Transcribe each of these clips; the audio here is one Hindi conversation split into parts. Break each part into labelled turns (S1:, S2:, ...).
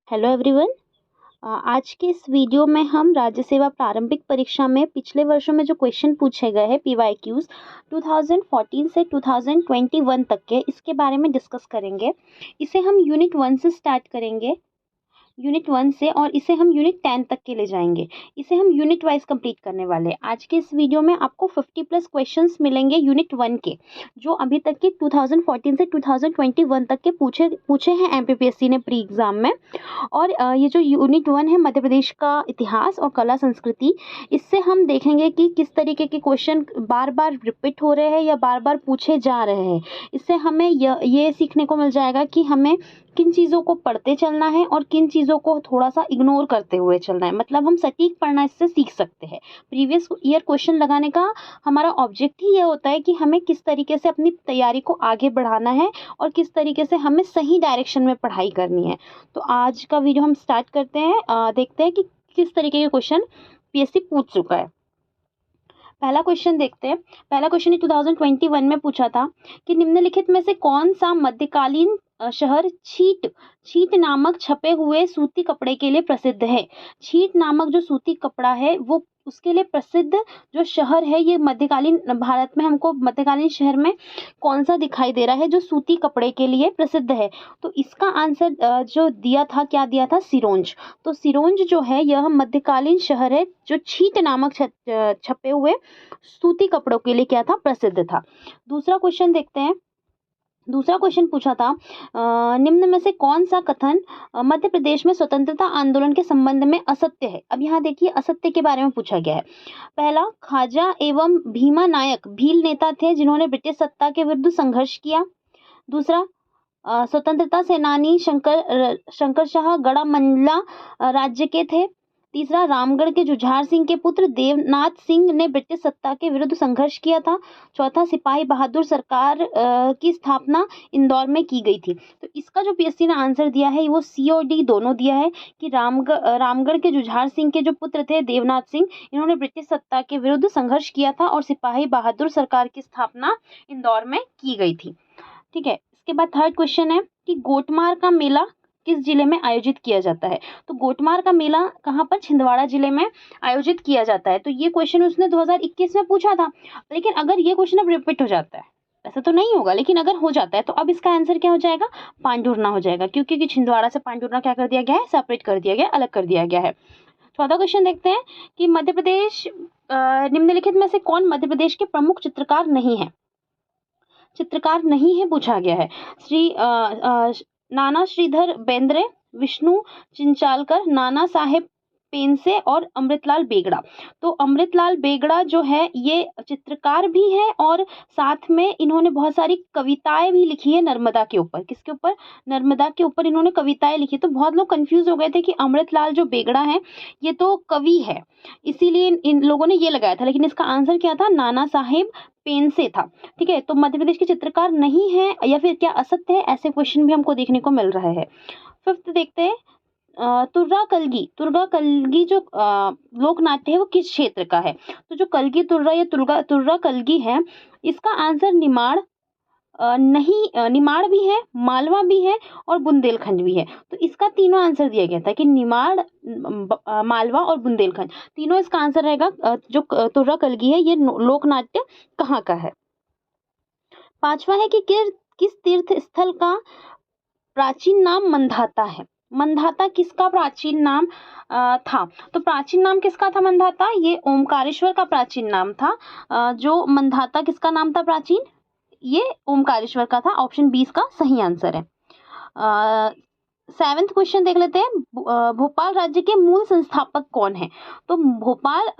S1: Hello everyone. आज के इस वीडियो में हम राज्य सेवा प्रारंभिक परीक्षा में पिछले वर्षों में जो क्वेश्चन पूछे गए हैं PYQs 2014 से 2021 तक के, इसके बारे में डिस्कस करेंगे। इसे हम यूनिट 1 से स्टार्ट करेंगे, यूनिट 1 से, और इसे हम यूनिट 10 तक के ले जाएंगे। इसे हम यूनिट वाइज कंप्लीट करने वाले हैं। आज के इस वीडियो में आपको 50+ क्वेश्चंस मिलेंगे यूनिट 1 के, जो अभी तक के 2014 से 2021 तक के पूछे हैं MPPSC ने प्री एग्जाम में। और ये जो यूनिट 1 है मध्य प्रदेश का इतिहास और कला संस्कृति, इससे हम देखेंगे कि किस तरीके के क्वेश्चन बार बार रिपीट हो रहे हैं या बार बार पूछे जा रहे हैं। इससे हमें ये सीखने को मिल जाएगा कि हमें किन चीज़ों को पढ़ते चलना है और किन चीज़ों को थोड़ा सा इग्नोर करते हुए चलना है। मतलब हम सटीक पढ़ना इससे सीख सकते हैं। प्रीवियस ईयर क्वेश्चन लगाने का हमारा ऑब्जेक्ट ही ये होता है कि हमें किस तरीके से अपनी तैयारी को आगे बढ़ाना है और किस तरीके से हमें सही डायरेक्शन में पढ़ाई करनी है। तो आज का वीडियो हम स्टार्ट करते हैं। देखते हैं कि किस तरीके के क्वेश्चन PSC पूछ चुका है। पहला क्वेश्चन देखते हैं। पहला क्वेश्चन 2021 में पूछा था कि निम्नलिखित में से कौन सा मध्यकालीन शहर छीट नामक छपे हुए सूती कपड़े के लिए प्रसिद्ध है। छीट नामक जो सूती कपड़ा है वो उसके लिए प्रसिद्ध जो शहर है, ये मध्यकालीन भारत में हमको मध्यकालीन शहर में कौन सा दिखाई दे रहा है जो सूती कपड़े के लिए प्रसिद्ध है। तो इसका आंसर जो दिया था, क्या दिया था, सिरोंज। तो सिरोंज जो है यह मध्यकालीन शहर है जो छीट नामक छपे हुए सूती कपड़ों के लिए क्या था, प्रसिद्ध था। दूसरा क्वेश्चन देखते हैं। दूसरा क्वेश्चन पूछा था निम्न में से कौन सा कथन मध्य प्रदेश में स्वतंत्रता आंदोलन के संबंध में असत्य है। अब यहाँ देखिए असत्य के बारे में पूछा गया है। पहला, खाजा एवं भीमा नायक भील नेता थे जिन्होंने ब्रिटिश सत्ता के विरुद्ध संघर्ष किया। दूसरा, स्वतंत्रता सेनानी शंकर शाह गड़ामंडला राज्य के थे। तीसरा, रामगढ़ के जुझार सिंह के पुत्र देवनाथ सिंह ने ब्रिटिश सत्ता के विरुद्ध संघर्ष किया था। चौथा, सिपाही बहादुर सरकार की स्थापना इंदौर में की गई थी। तो इसका जो PSC ने आंसर दिया है वो C और D दोनों दिया है कि रामगढ़ के जुझार सिंह के जो पुत्र थे देवनाथ सिंह, इन्होंने ब्रिटिश सत्ता के विरुद्ध संघर्ष किया था और सिपाही बहादुर सरकार की स्थापना इंदौर में की गई थी। ठीक है। इसके बाद थर्ड क्वेश्चन है कि गोटमार का मेला किस जिले में आयोजित किया जाता है। तो गोटमार का मेला कहाँ पर, छिंदवाड़ा जिले में आयोजित किया जाता है। तो ये क्वेश्चन उसने 2021 में पूछा था। लेकिन अगर ये क्वेश्चन अब रिपीट हो जाता है, ऐसा तो नहीं होगा लेकिन अगर हो जाता है तो अब इसका आंसर क्या हो जाएगा, पांडुरना हो जाएगा, क्योंकि छिंदवाड़ा से पांडुरना क्या कर दिया गया है, सेपरेट कर दिया गया, अलग कर दिया गया है। चौथा क्वेश्चन देखते हैं कि मध्य प्रदेश निम्नलिखित में से कौन मध्य प्रदेश के प्रमुख चित्रकार नहीं है, पूछा गया है। नाना श्रीधर बेंद्रे, विष्णु चिंचालकर, नाना साहेब पेंसे और अमृतलाल बेगड़ा। तो अमृतलाल बेगड़ा जो है ये चित्रकार भी है और साथ में इन्होंने बहुत सारी कविताएं भी लिखी है नर्मदा के ऊपर। किसके ऊपर, नर्मदा के ऊपर इन्होंने कविताएं लिखी। तो बहुत लोग कंफ्यूज हो गए थे कि अमृतलाल जो बेगड़ा है ये तो कवि है, इसीलिए इन लोगों ने ये लगाया था, लेकिन इसका आंसर क्या था, नाना साहेब पेंसे था। ठीक है। तो मध्य प्रदेश के चित्रकार नहीं है या फिर क्या असत्य है, ऐसे क्वेश्चन भी हमको देखने को मिल रहा है। फिफ्थ देखते हैं, तुर्रा कलगी जो लोक नाट्य है वो किस क्षेत्र का है। तो जो कलगी तुर्रा या तुर्रा कलगी है, इसका आंसर निमाड़ भी है, मालवा भी है और बुंदेलखंड भी है। तो इसका तीनों आंसर दिया गया था कि निमाड़, मालवा और बुंदेलखंड, तीनों इसका आंसर रहेगा। जो तुर्रा कलगी है ये लोक नाट्य कहाँ का है। पांचवा है कि किस तीर्थ स्थल का प्राचीन नाम मंधाता है। मंधाता किसका प्राचीन नाम था। तो प्राचीन नाम किसका था मंधाता, ये ओमकारेश्वर का प्राचीन नाम था। जो मंधाता किसका नाम था प्राचीन, ये ओमकारेश्वर का था। ऑप्शन 20 का सही आंसर है। 7th क्वेश्चन देख लेते हैं। भोपाल राज्य के मूल संस्थापक कौन है। तो भोपाल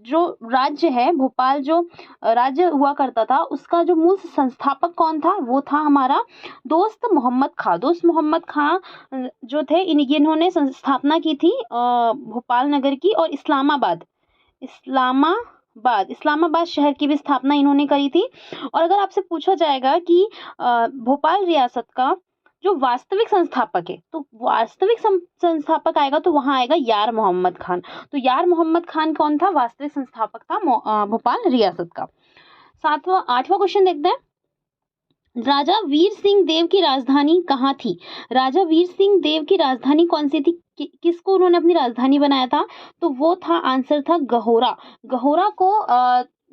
S1: जो राज्य है, भोपाल जो राज्य हुआ करता था उसका जो मूल संस्थापक कौन था, वो था हमारा दोस्त मोहम्मद खां। दोस्त मोहम्मद खां जो थे इन्होंने स्थापना की थी भोपाल नगर की, और इस्लामाबाद शहर की भी स्थापना इन्होंने करी थी। और अगर आपसे पूछा जाएगा कि भोपाल रियासत का जो वास्तविक संस्थापक है, तो वास्तविक संस्थापक आएगा तो वहां आएगा यार मोहम्मद खान। तो यार मोहम्मद खान कौन था, वास्तविक संस्थापक था भोपाल रियासत का। 8वां क्वेश्चन देखते हैं। राजा वीर सिंह देव की राजधानी कहाँ थी? राजा वीर सिंह देव की राजधानी कौन सी थी? किसको उन्होंने अपनी राजधानी बनाया था? तो वो था, आंसर था गहोरा। गहोरा को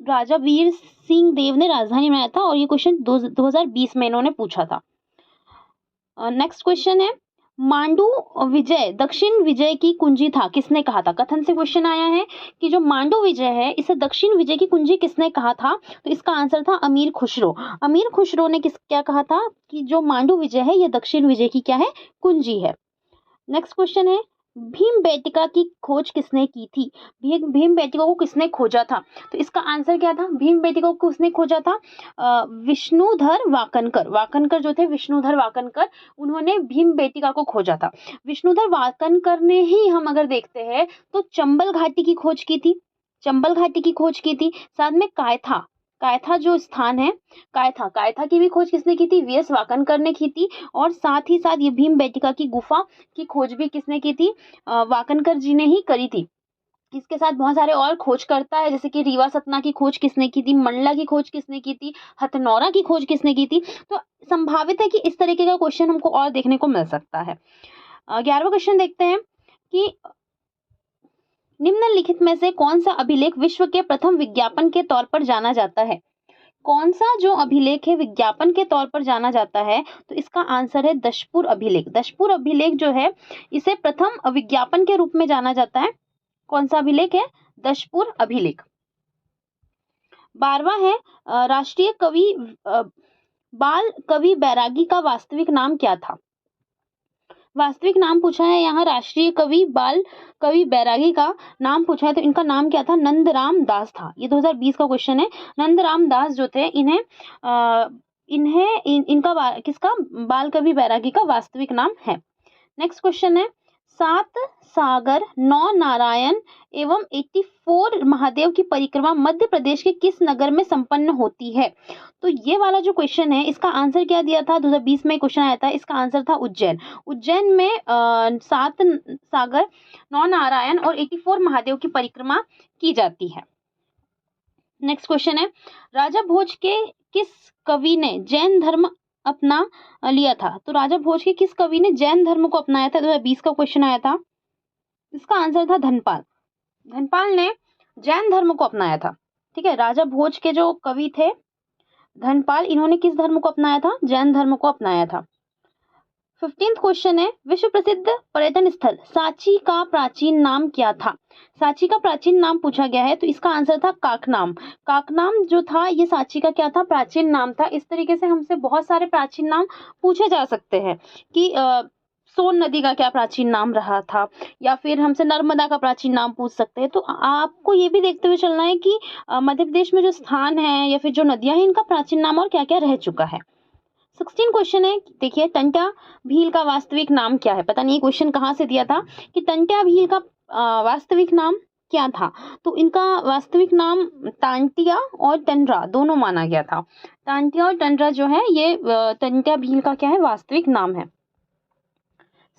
S1: राजा वीर सिंह देव ने राजधानी बनाया था और ये क्वेश्चन 2020 में इन्होंने पूछा था। नेक्स्ट क्वेश्चन है, मांडू विजय दक्षिण विजय की कुंजी था, किसने कहा था? कथन से क्वेश्चन आया है कि जो मांडू विजय है इसे दक्षिण विजय की कुंजी किसने कहा था? तो इसका आंसर था अमीर खुसरो। अमीर खुसरो ने क्या कहा था कि जो मांडू विजय है ये दक्षिण विजय की क्या है? कुंजी है। नेक्स्ट क्वेश्चन है, भीमबेटका की खोज किसने की थी? भीमबेटका को किसने खोजा था? तो इसका आंसर क्या था? भीमबेटका को किसने खोजा था? विष्णुधर वाकनकर। वाकनकर जो थे, विष्णुधर वाकनकर, उन्होंने भीमबेटका को खोजा था। विष्णुधर वाकनकर ने ही हम अगर देखते हैं तो चंबल घाटी की खोज की थी। चंबल घाटी की खोज की थी। साथ में कायथा, कायथा जो स्थान है, कायथा की भी खोज किसने की थी? वीएस वाकनकर ने की थी। और साथ ही साथ ये भीमबेटका की गुफा की खोज भी किसने की थी? वाकनकर जी ने ही करी थी। इसके साथ बहुत सारे और खोजकर्ता है, जैसे कि रीवा सतना की खोज किसने की थी? मंडला की खोज किसने की थी? हथनौरा की खोज किसने की थी? तो संभावित है कि इस तरीके का क्वेश्चन हमको और देखने को मिल सकता है। 11वां क्वेश्चन देखते हैं कि निम्नलिखित में से कौन सा अभिलेख विश्व के प्रथम विज्ञापन के तौर पर जाना जाता है? कौन सा जो अभिलेख है विज्ञापन के तौर पर जाना जाता है? तो इसका आंसर है दशपुर अभिलेख। दशपुर अभिलेख जो है इसे प्रथम विज्ञापन के रूप में जाना जाता है। कौन सा अभिलेख है? दशपुर अभिलेख। 12वां है, राष्ट्रीय कवि बाल कवि बैरागी का वास्तविक नाम क्या था? वास्तविक नाम पूछा है यहाँ, राष्ट्रीय कवि बाल कवि बैरागी का नाम पूछा है, तो इनका नाम क्या था? नंदराम दास था। ये 2020 का क्वेश्चन है। नंदराम दास जो थे, इनका किसका? बाल कवि बैरागी का वास्तविक नाम है। नेक्स्ट क्वेश्चन है, 7 सागर 9 नारायण एवं 84 महादेव की परिक्रमा मध्य प्रदेश के किस नगर में संपन्न होती है? तो ये वाला जो क्वेश्चन है इसका आंसर क्या दिया था? 2020 में क्वेश्चन आया था, इसका आंसर था उज्जैन। उज्जैन में 7 सागर 9 नारायण और 84 महादेव की परिक्रमा की जाती है। नेक्स्ट क्वेश्चन है, राजा भोज के किस कवि ने जैन धर्म अपना लिया था? तो राजा भोज के किस कवि ने जैन धर्म को अपनाया था? 2020 का क्वेश्चन आया था। इसका आंसर था धनपाल। धनपाल ने जैन धर्म को अपनाया था। ठीक है, राजा भोज के जो कवि थे धनपाल, इन्होंने किस धर्म को अपनाया था? जैन धर्म को अपनाया था। 15th क्वेश्चन है, विश्व प्रसिद्ध पर्यटन स्थल सांची का प्राचीन नाम क्या था? सांची का प्राचीन नाम पूछा गया है, तो इसका आंसर था काकनाम। काकनाम जो था ये सांची का क्या था? प्राचीन नाम था। इस तरीके से हमसे बहुत सारे प्राचीन नाम पूछे जा सकते हैं कि सोन नदी का क्या प्राचीन नाम रहा था, या फिर हमसे नर्मदा का प्राचीन नाम पूछ सकते हैं। तो आपको ये भी देखते हुए चलना है कि मध्य प्रदेश में जो स्थान है या फिर जो नदियां हैं, इनका प्राचीन नाम और क्या क्या रह चुका है। 16 क्वेश्चन है, देखिए, टंट्या भील का वास्तविक नाम क्या है? पता नहीं क्वेश्चन कहाँ से दिया था कि टंट्या भील का वास्तविक नाम क्या था? तो इनका वास्तविक नाम टांटिया और टंडरा दोनों माना गया था। टांटिया और टंडरा जो है ये टंट्या भील का क्या है? वास्तविक नाम है।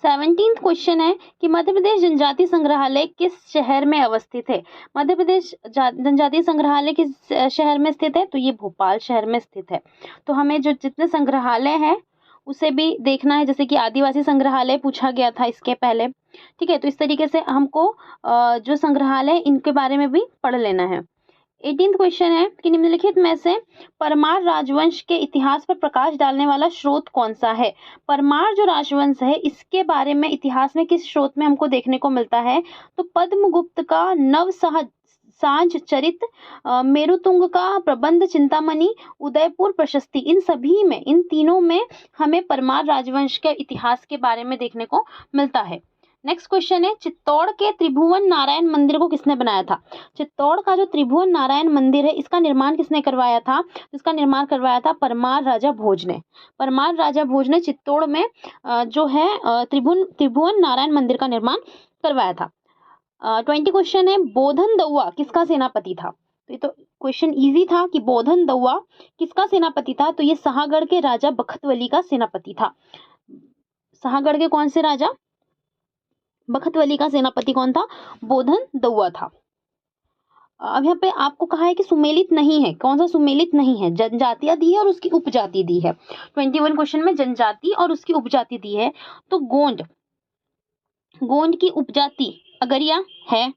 S1: 17th क्वेश्चन है कि मध्य प्रदेश जनजाति संग्रहालय किस शहर में अवस्थित है? मध्य प्रदेश जनजाति संग्रहालय किस शहर में स्थित है? तो ये भोपाल शहर में स्थित है। तो हमें जो जितने संग्रहालय हैं उसे भी देखना है, जैसे कि आदिवासी संग्रहालय पूछा गया था इसके पहले। ठीक है, तो इस तरीके से हमको जो संग्रहालय इनके बारे में भी पढ़ लेना है। 18th क्वेश्चन है कि निम्नलिखित में से परमार राजवंश के इतिहास पर प्रकाश डालने वाला स्रोत कौन सा है? परमार जो राजवंश है इसके बारे में इतिहास में किस स्रोत में हमको देखने को मिलता है? तो पद्मगुप्त का साँझ चरित, मेरुतुंग का प्रबंध चिंतामणि, उदयपुर प्रशस्ति, इन तीनों में हमें परमार राजवंश के इतिहास के बारे में देखने को मिलता है। नेक्स्ट क्वेश्चन है, चित्तौड़ के त्रिभुवन नारायण मंदिर को किसने बनाया था? चित्तौड़ का जो त्रिभुवन नारायण मंदिर है इसका निर्माण किसने करवाया था? इसका निर्माण करवाया था परमार राजा भोज ने। परमार राजा भोज ने चित्तौड़ में जो है त्रिभुवन नारायण मंदिर का निर्माण करवाया था। 20 क्वेश्चन है, बोधन दउआ किसका सेनापति था? तो ये तो क्वेश्चन इजी था कि बोधन दउआ किसका सेनापति था? तो ये सहागढ़ के राजा बखतवली का सेनापति था। सहागढ़ के कौन से राजा? बखतवली का सेनापति कौन था? बोधन दउआ था। अब यहाँ पे आपको कहा है कि सुमेलित नहीं है, कौन सा सुमेलित नहीं है, जनजातियां दी है और उसकी उपजाति दी है। 21 क्वेश्चन में जनजाति और उसकी उपजाति दी है। तो गोंड, गोंड की उपजाति अगरिया है,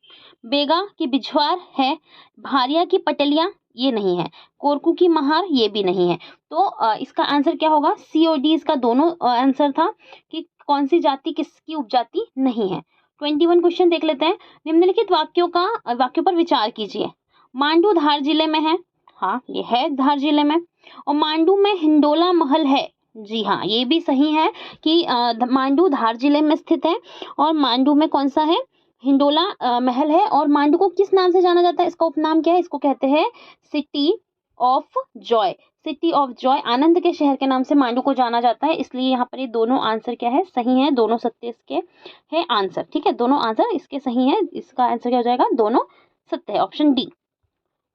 S1: बेगा की बिझवार है, भारिया की पटलिया ये नहीं है, कोरकू की महार ये भी नहीं है। तो इसका आंसर क्या होगा? सी और डी इसका दोनों आंसर था कि कौन सी जाति किसकी उपजाति नहीं है। 21 क्वेश्चन देख लेते हैं। निम्नलिखित वाक्यों पर विचार कीजिए। मांडू धार जिले में है, हाँ ये है धार जिले में। और मांडू में हिंडोला महल है, जी हाँ ये भी सही है कि मांडू धार जिले में स्थित है। और मांडू में कौन सा है? हिंडोला महल है। और मांडू को किस नाम से जाना जाता है? इसका उपनाम क्या है? इसको कहते हैं city of joy. City of joy, आनंद के शहर के नाम से मांडू को जाना जाता है। इसलिए यहाँ पर ये दोनों आंसर क्या है? सही है, दोनों सत्य इसके है आंसर। ठीक है, दोनों आंसर इसके सही है। इसका आंसर क्या हो जाएगा? दोनों सत्य है, ऑप्शन डी।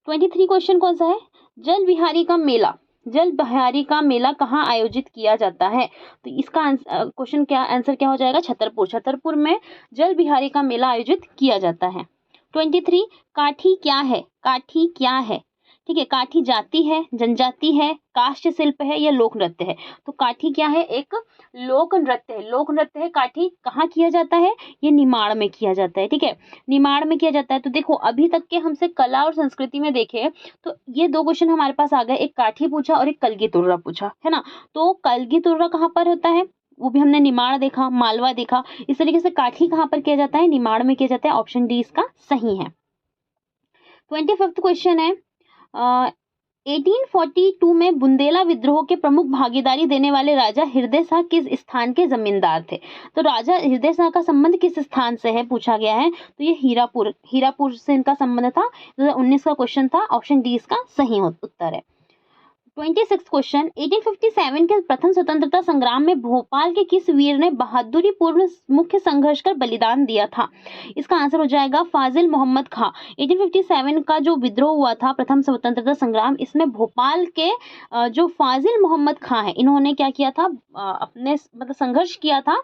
S1: 23 क्वेश्चन कौन सा है? जल बिहारी का मेला, जल बिहारी का मेला कहाँ आयोजित किया जाता है? तो इसका क्वेश्चन क्या आंसर क्या हो जाएगा? छतरपुर। छतरपुर में जल बिहारी का मेला आयोजित किया जाता है। 23 काठी क्या है? काठी क्या है? ठीक है, काठी जाति है, जनजाति है, काष्ठ शिल्प है या लोक नृत्य है? तो काठी क्या है? एक लोक नृत्य है। लोक नृत्य है। काठी कहाँ किया जाता है? ये निमाड़ में किया जाता है। ठीक है, निमाड़ में किया जाता है। तो देखो अभी तक के हमसे कला और संस्कृति में देखे तो ये दो क्वेश्चन हमारे पास आ गए, एक काठी पूछा और एक कलगी तुर्रा पूछा, है ना। तो कलगी तुर्रा कहाँ पर होता है? वो भी हमने निमाड़ देखा, मालवा देखा। इस तरीके से काठी कहाँ पर किया जाता है? निमाड़ में किया जाता है। ऑप्शन डी इसका सही है। 25 क्वेश्चन है 1842 में बुंदेला विद्रोह के प्रमुख भागीदारी देने वाले राजा हृदय शाह किस स्थान के जमींदार थे? तो राजा हृदय शाह का संबंध किस स्थान से है पूछा गया है। तो ये हीरापुर से इनका संबंध था। 2019 का क्वेश्चन था। ऑप्शन डी इसका सही उत्तर है। 26 क्वेश्चन 1857 के प्रथम स्वतंत्रता संग्राम में भोपाल के किस वीर ने बहादुरी पूर्ण मुख्य संघर्ष कर बलिदान दिया था? इसका आंसर हो जाएगा फाजिल मोहम्मद खां। 1857 का जो विद्रोह हुआ था, प्रथम स्वतंत्रता संग्राम, इसमें भोपाल के जो फाजिल मोहम्मद खां है, इन्होंने क्या किया था? अपने मतलब संघर्ष किया था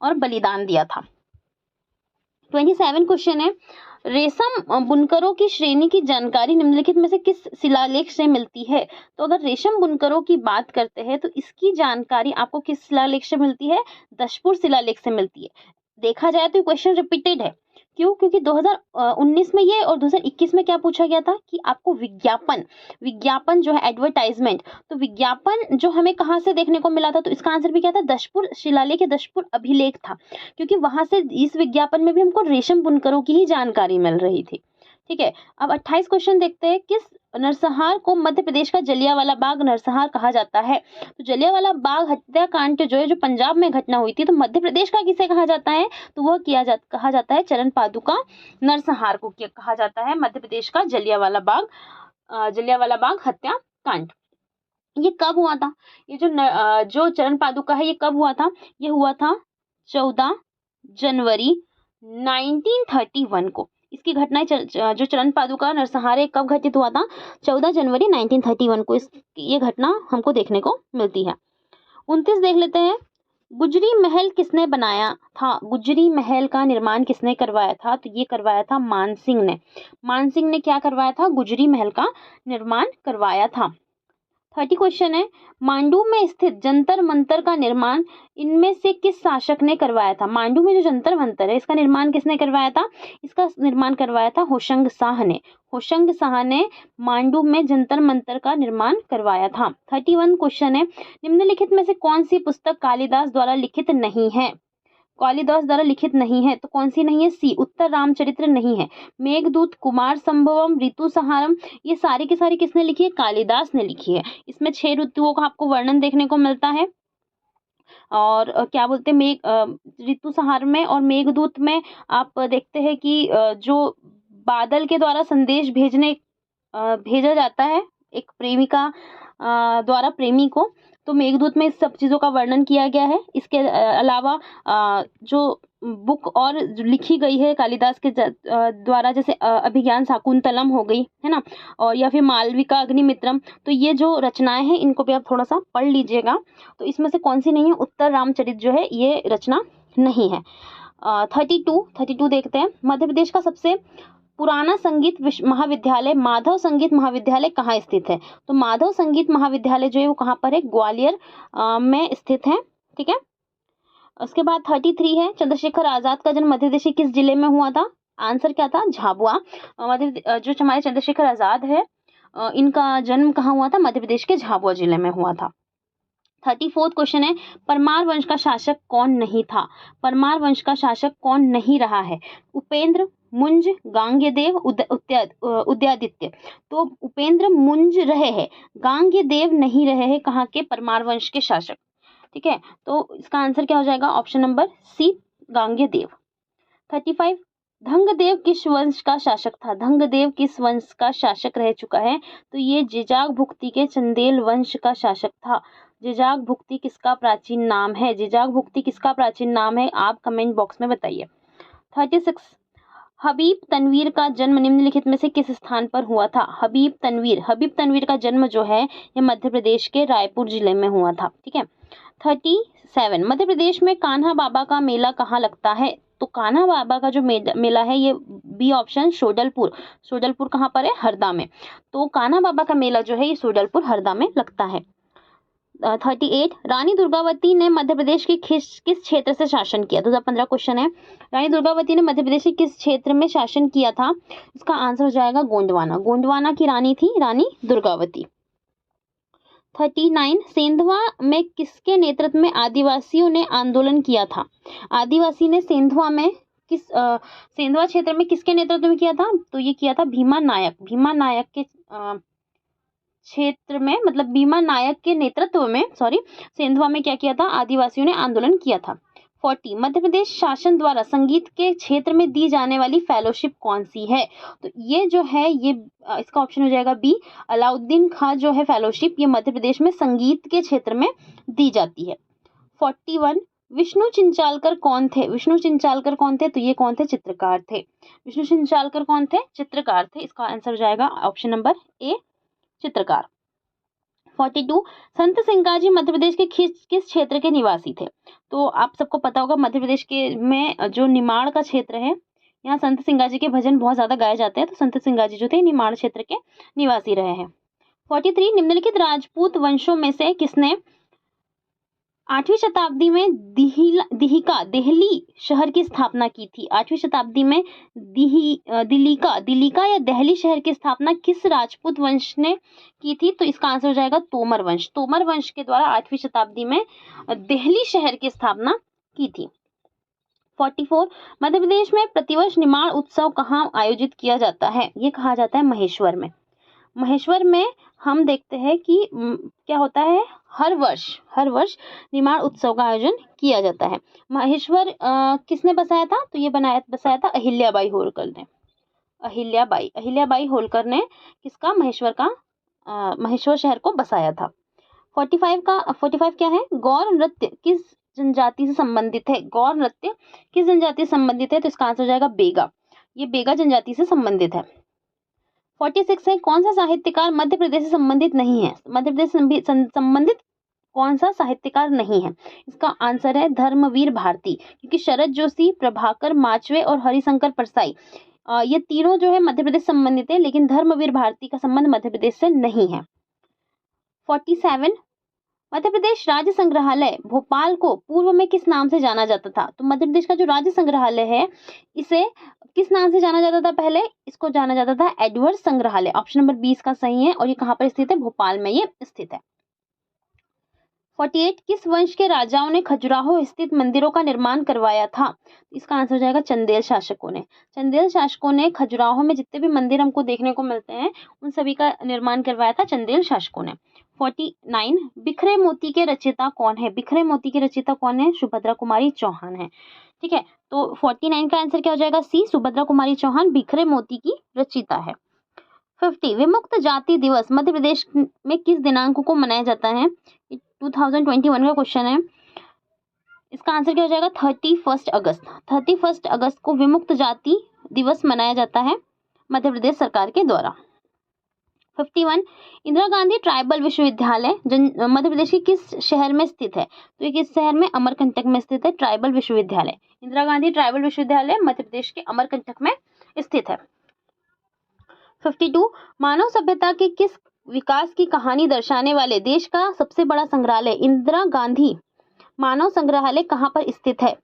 S1: और बलिदान दिया था। 27 क्वेश्चन है रेशम बुनकरों की श्रेणी की जानकारी निम्नलिखित में से किस शिलालेख से मिलती है? तो अगर रेशम बुनकरों की बात करते हैं तो इसकी जानकारी आपको किस शिलालेख से मिलती है? दशपुर शिलालेख से मिलती है। देखा जाए तो क्वेश्चन रिपीटेड है। क्यों? क्योंकि 2019 में ये और 2021 में क्या पूछा गया था कि आपको विज्ञापन जो है एडवर्टाइजमेंट, तो विज्ञापन जो हमें कहाँ से देखने को मिला था? तो इसका आंसर भी क्या था? दशपुर शिलालेख या दशपुर अभिलेख था, क्योंकि वहां से इस विज्ञापन में भी हमको रेशम बुनकरों की ही जानकारी मिल रही थी। ठीक है, अब 28 क्वेश्चन देखते हैं। किस नरसंहार को मध्य प्रदेश का जलियांवाला बाग नरसंहार कहा जाता है? तो जलियांवाला बाग हत्याकांड जो है, जो पंजाब में घटना हुई थी, तो मध्य प्रदेश का किसे कहा जाता है? तो वह कहा जाता है चरण पादुका नरसंहार को कहा जाता है मध्य प्रदेश का जलियांवाला बाग हत्याकांड। ये कब हुआ था? ये जो चरण पादुका है ये कब हुआ था? ये हुआ था 14 जनवरी 1931 को। इसकी घटनाएं जो चरण पादुका नरसंहार कब घटित हुआ था? 14 जनवरी 1931 को ये घटना हमको देखने को मिलती है। 29 देख लेते हैं। गुजरी महल किसने बनाया था? गुजरी महल का निर्माण किसने करवाया था? तो ये करवाया था मानसिंह ने। मानसिंह ने क्या करवाया था? गुजरी महल का निर्माण करवाया था। 30 क्वेश्चन है मांडू में स्थित जंतर मंतर का निर्माण इनमें से किस शासक ने करवाया था? मांडू में जो जंतर मंतर है इसका निर्माण किसने करवाया था? इसका निर्माण करवाया था होशंग शाह ने। होशंग शाह ने मांडू में जंतर मंतर का निर्माण करवाया था। 31 क्वेश्चन है निम्नलिखित में से कौन सी पुस्तक कालिदास द्वारा लिखित नहीं है? कालिदास द्वारा लिखित नहीं है तो कौन सी नहीं है? सी उत्तर रामचरित्र नहीं है। मेघदूत, कुमार संभवम, ऋतु संहारम, ये सारी की सारी किसने लिखी है? कालिदास ने लिखी है। इसमें 6 ऋतुओं का आपको वर्णन देखने को मिलता है। और क्या बोलते हैं ऋतु संहार में और मेघदूत में आप देखते हैं कि जो बादल के द्वारा संदेश भेजा जाता है एक प्रेमिका द्वारा प्रेमी को, तो मेघदूत में इस सब चीज़ों का वर्णन किया गया है। इसके अलावा जो बुक और लिखी गई है कालिदास के द्वारा, जैसे अभिज्ञान शाकुंतलम हो गई है ना, और या फिर मालविका अग्निमित्रम, तो ये जो रचनाएं हैं इनको भी आप थोड़ा सा पढ़ लीजिएगा। तो इसमें से कौन सी नहीं है? उत्तर रामचरित जो है ये रचना नहीं है। 32 देखते हैं। मध्य प्रदेश का सबसे पुराना संगीत महाविद्यालय, माधव संगीत महाविद्यालय कहाँ स्थित है? तो माधव संगीत महाविद्यालय जो है वो कहाँ पर है? ग्वालियर में स्थित है। ठीक है। उसके बाद 33 है, चंद्रशेखर आजाद का जन्म मध्य प्रदेश के किस जिले में हुआ था? आंसर क्या था? झाबुआ। जो हमारे चंद्रशेखर आजाद है इनका जन्म कहाँ हुआ था? मध्य प्रदेश के झाबुआ जिले में हुआ था। 34 क्वेश्चन है, परमार वंश का शासक कौन नहीं था? परमार वंश का शासक कौन नहीं रहा है? उपेंद्र, मुंज, गांगेयदेव, उदयादित्य। तो उपेंद्र मुंज रहे हैं, गांगेयदेव नहीं रहे हैं कहाँ के? परमार वंश के शासक। ठीक है, तो इसका आंसर क्या हो जाएगा? Option number C, Gangeyadev. 35, Dhangadev किस वंश का शासक था? धंगदेव किस वंश का शासक रह चुका है? तो ये जिजाग भुक्ति के चंदेल वंश का शासक था। जिजाग भुक्ति किसका प्राचीन नाम है? जिजाग भुक्ति किसका प्राचीन नाम है? आप कमेंट बॉक्स में बताइए। 36, हबीब तनवीर का जन्म निम्नलिखित में से किस स्थान पर हुआ था? हबीब तनवीर का जन्म जो है ये मध्य प्रदेश के रायपुर जिले में हुआ था। ठीक है। 37, मध्य प्रदेश में कान्हा बाबा का मेला कहाँ लगता है? तो कान्हा बाबा का जो मेला है ये बी ऑप्शन, सोडलपुर कहाँ पर है? हरदा में। तो कान्हा बाबा का मेला जो है ये सोडलपुर हरदा में लगता है। 38, रानी दुर्गावती ने मध्य प्रदेश के किस क्षेत्र से शासन किया? 2015 क्वेश्चन है, रानी दुर्गावती ने मध्य प्रदेश के किस क्षेत्र में शासन किया था? इसका आंसर हो जाएगा गोंडवाना। गोंडवाना की रानी थी रानी दुर्गावती। 39, सेंधवा में किसके नेतृत्व में आदिवासियों ने आंदोलन किया था? आदिवासी ने सेंधवा में सेंधवा क्षेत्र में किसके नेतृत्व में किया था? तो ये किया था भीमा नायक के क्षेत्र में, मतलब भीमा नायक के नेतृत्व में, सेंधवा में क्या किया था? आदिवासियों ने आंदोलन किया था। 40, मध्य प्रदेश शासन द्वारा संगीत के क्षेत्र में दी जाने वाली फेलोशिप कौन सी है? तो ये जो है ये इसका ऑप्शन हो जाएगा बी, अलाउद्दीन खां जो है फेलोशिप ये मध्य प्रदेश में संगीत के क्षेत्र में दी जाती है। 41, विष्णु चिंचालकर कौन थे? तो ये कौन थे? चित्रकार थे। विष्णु चिंचालकर कौन थे? चित्रकार थे। इसका आंसर हो जाएगा ऑप्शन नंबर ए, चित्रकार। 42, संत सिंगाजी मध्य प्रदेश के किस क्षेत्र के निवासी थे? तो आप सबको पता होगा मध्य प्रदेश के में जो निमाड़ का क्षेत्र है यहाँ संत सिंगाजी के भजन बहुत ज्यादा गाए जाते हैं। तो संत सिंगाजी जो थे निमाड़ क्षेत्र के निवासी रहे हैं। 43, निम्नलिखित राजपूत वंशों में से किसने 8वीं शताब्दी में दिल्ली शहर की स्थापना की थी? 8वीं शताब्दी में दिल्ली या दिल्ली शहर की स्थापना किस राजपूत वंश ने की थी? तो इसका आंसर हो जाएगा तोमर वंश। तोमर वंश के द्वारा 8वीं शताब्दी में दिल्ली शहर की स्थापना की थी। 44, मध्य प्रदेश में प्रतिवर्ष निमाड़ उत्सव कहाँ आयोजित किया जाता है? ये कहा जाता है महेश्वर में। महेश्वर में हम देखते हैं कि क्या होता है, हर वर्ष निमाड़ उत्सव का आयोजन किया जाता है। महेश्वर किसने बसाया था? तो ये बसाया था अहिल्याबाई होलकर ने। अहिल्याबाई होलकर ने किसका? महेश्वर शहर को बसाया था। 45 क्या है? गौर नृत्य किस जनजाति से संबंधित है? गौर नृत्य किस जनजाति से संबंधित है? तो इसका आंसर हो जाएगा बेगा। ये बेगा जनजाति से संबंधित है। 46 है, कौन सा साहित्यकार मध्य प्रदेश से संबंधित नहीं है? मध्य प्रदेश से संबंधित कौन सा साहित्यकार नहीं है? इसका आंसर है धर्मवीर भारती, क्योंकि शरद जोशी, प्रभाकर माचवे और हरिशंकर परसाई ये तीनों जो है मध्य प्रदेश संबंधित है, लेकिन धर्मवीर भारती का संबंध मध्य प्रदेश से नहीं है। 47, मध्य प्रदेश राज्य संग्रहालय भोपाल को पूर्व में किस नाम से जाना जाता था? तो मध्य प्रदेश का जो राज्य संग्रहालय है इसे किस नाम से जाना जाता था? पहले इसको जाना जाता था एडवर्ड संग्रहालय। ऑप्शन नंबर 20 का सही है, और ये कहाँ पर स्थित है? भोपाल में ये स्थित है। 48, किस वंश के राजाओं ने खजुराहो स्थित मंदिरों का निर्माण करवाया था? इसका आंसर हो जाएगा चंदेल शासकों ने। चंदेल शासकों ने खजुराहो में जितने भी मंदिर हमको देखने को मिलते हैं उन सभी का निर्माण करवाया था चंदेल शासकों ने। 49, बिखरे मोती के रचयिता कौन है? बिखरे मोती के रचयिता कौन है? सुभद्रा कुमारी चौहान है। ठीक है, तो 49 का आंसर क्या हो जाएगा? सी, सुभद्रा कुमारी चौहान बिखरे मोती की रचयिता है। 50, विमुक्त जाति दिवस मध्य प्रदेश में किस दिनांक को मनाया जाता है? 2021 का क्वेश्चन है। इसका आंसर क्या हो जाएगा? 31 अगस्त। 31 अगस्त को विमुक्त जाति दिवस मनाया जाता है मध्य प्रदेश सरकार के द्वारा। 51, इंदिरा गांधी ट्राइबल विश्वविद्यालय मध्य प्रदेश के किस शहर में स्थित है? तो ये किस शहर में? अमरकंटक में स्थित है ट्राइबल विश्वविद्यालय। इंदिरा गांधी ट्राइबल विश्वविद्यालय मध्य प्रदेश के अमरकंटक में स्थित है। 52 मानव सभ्यता के किस विकास की कहानी दर्शाने वाले देश का सबसे बड़ा संग्रहालय इंदिरा गांधी मानव संग्रहालय कहाँ पर स्थित है?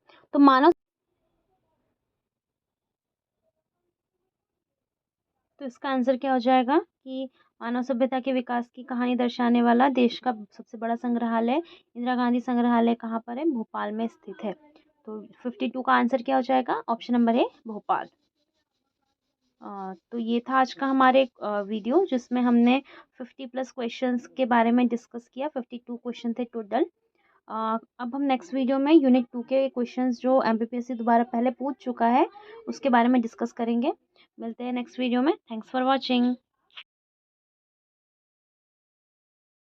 S1: तो इसका आंसर क्या हो जाएगा कि मानव सभ्यता के विकास की कहानी दर्शाने वाला देश का सबसे बड़ा संग्रहालय इंदिरा गांधी संग्रहालय कहाँ पर है? भोपाल में स्थित है। तो 52 का आंसर क्या हो जाएगा? Option number A Bhopal. तो ये था आज का हमारे वीडियो जिसमें हमने 50+ क्वेश्चंस के बारे में डिस्कस किया। 52 क्वेश्चन थे टोटल। अब हम नेक्स्ट वीडियो में यूनिट 2 के क्वेश्चंस जो एमपीपीएससी दोबारा पहले पूछ चुका है उसके बारे में डिस्कस करेंगे। मिलते हैं नेक्स्ट वीडियो में। Thanks for watching.